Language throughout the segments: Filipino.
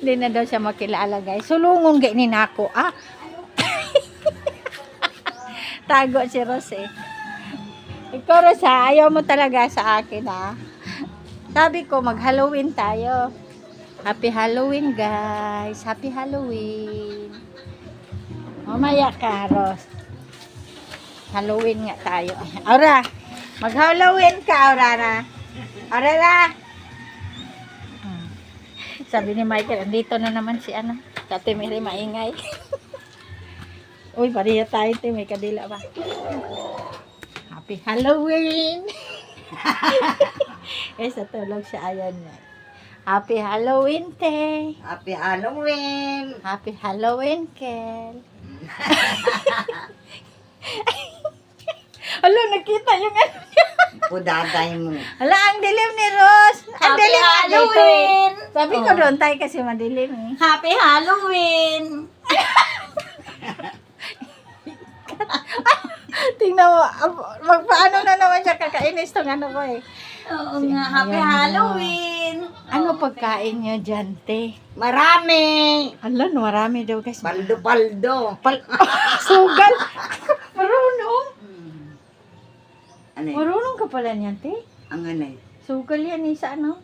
Hindi na daw siya makilala, guys. Sulungon ganyan ako. Tago si Ros eh. Ikaw, Ros, ha? Ayaw mo talaga sa akin, ha? Sabi ko, mag-Halloween tayo. Happy Halloween, guys. Happy Halloween. Mamaya ka, Ros. Halloween nga tayo. Aura, mag-Halloween ka, Aurora. Aurora. Sabi ni Michael, andito na naman si ano. Dati may maingay. Uy, pariya tayo, may kadila ba? Happy Halloween! Eh, sa tulog siya, ayan niya. Happy Halloween, te! Happy Halloween! Happy Halloween, Kel! Alo, nakita yung ano niya. Pudaday mo. Hala, ang dilim ni Rose. Ang Happy dilim nga dito eh. Halloween! Sabi ko doon tayo kasi madilim eh. Happy Halloween! Tingnan mo, magpaano na naman siya kakainis tong ano ko eh. Oo nga, Happy Halloween! Ano pagkain niyo dyan, te? Marami! Hala, marami daw guys. Paldo-paldo. Sugal! Marunong! Ano yun? Marunong ka pala niyan, te? Ang anay. Sugal yan eh sa ano?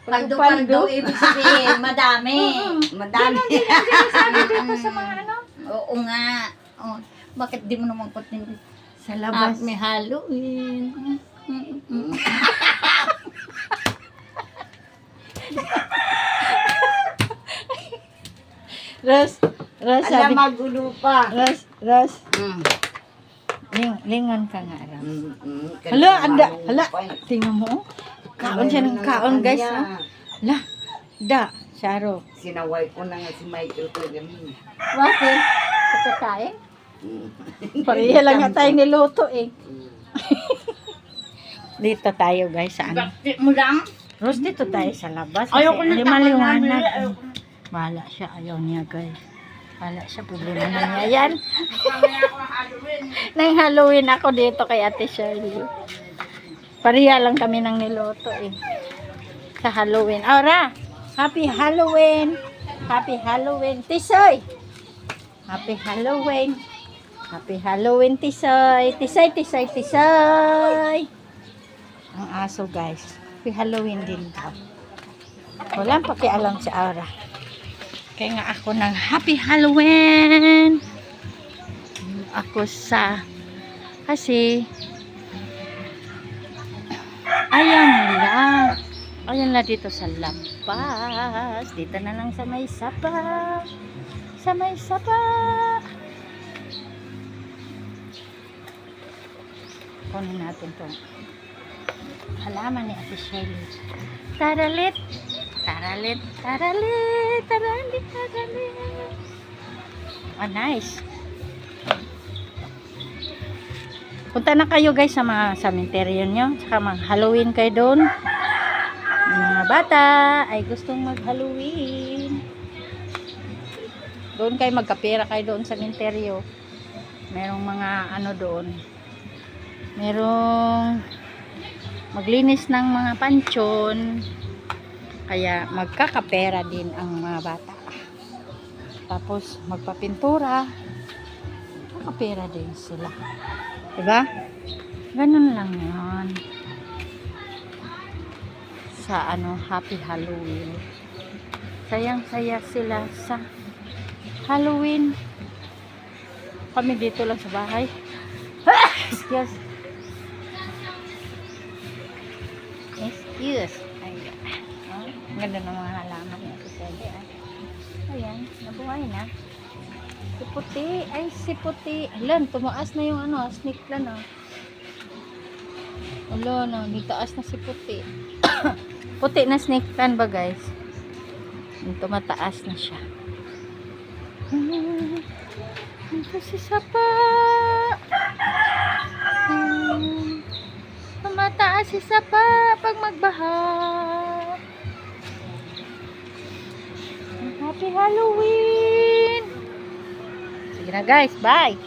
Paldo-paldo, ibig sabihin, madami. Madami. Sabi dito sa mga ano? Oo nga. Oh, bakit di mo naman continue? Sa labas. Happy Halloween. Ros, Alam, sabi. magulo pa. Ros. Mm. Lingon ka nga, Ram. Mm. Hala, anda. Hala, Magulo pa. tingnan mo. Kaon siya ng kaon, guys. Ha? Hala, da, Sharo. Sinaway ko na nga si Michael Kagamin. Bakit? Sa kakain? Pariya lang nga tayo niluto eh. Dito tayo, guys, sa ano. Bakit mo lang? Ros, dito tayo sa labas. Ayoko na maliwanag. Bahala siya, ayaw niya, guys. Bahala siya, problema na niya. Yan. Nang Halloween ako dito kay Ate Shirley. Pariya lang kami ng niluto eh. Sa Halloween. Aura, Happy Halloween. Happy Halloween, Tisoy. Happy Halloween. Happy Halloween, Tisoy. Tisoy, Tisoy, Tisoy. Ang aso, guys. Happy Halloween din daw. Walang pakialam si Aura. Kaya nga ako ng Happy Halloween. Ako sa kasi ayan lang dito sa labas. Dito na lang sa may sapa. Sa may sapa. Kunin natin to halaman ni Ate Shirley. Taralit. Taralit, taralit, taralit, taralit. Oh, nice. Punta na kayo guys sa mga cemetery nyo. Saka mga Halloween kayo doon. Mga bata ay gustong mag-Halloween. Doon kayo magkapira kayo doon sa cemetery. Merong mga ano doon. Merong maglinis ng mga pansyon. Kaya magkakapera din ang mga bata. Tapos magpapintura. Magkakapera din sila. Diba? Ganun lang yan. Sa ano, Happy Halloween. Sayang-saya sila sa Halloween. Kami dito lang sa bahay. Excuse. Excuse. Ang ganda ng mga halaman niya si Sede. Ayan, nabuhay na. Si Puti. Ay, si Puti. Alam, tumaas na yung ano, snake plant. Wala na, nitaas na si Puti. Puti na snake plant ba, guys? Tumataas na siya. Ito si Sapa. Tumataas si Sapa pag magbaha. Happy Halloween! Sige na guys, bye!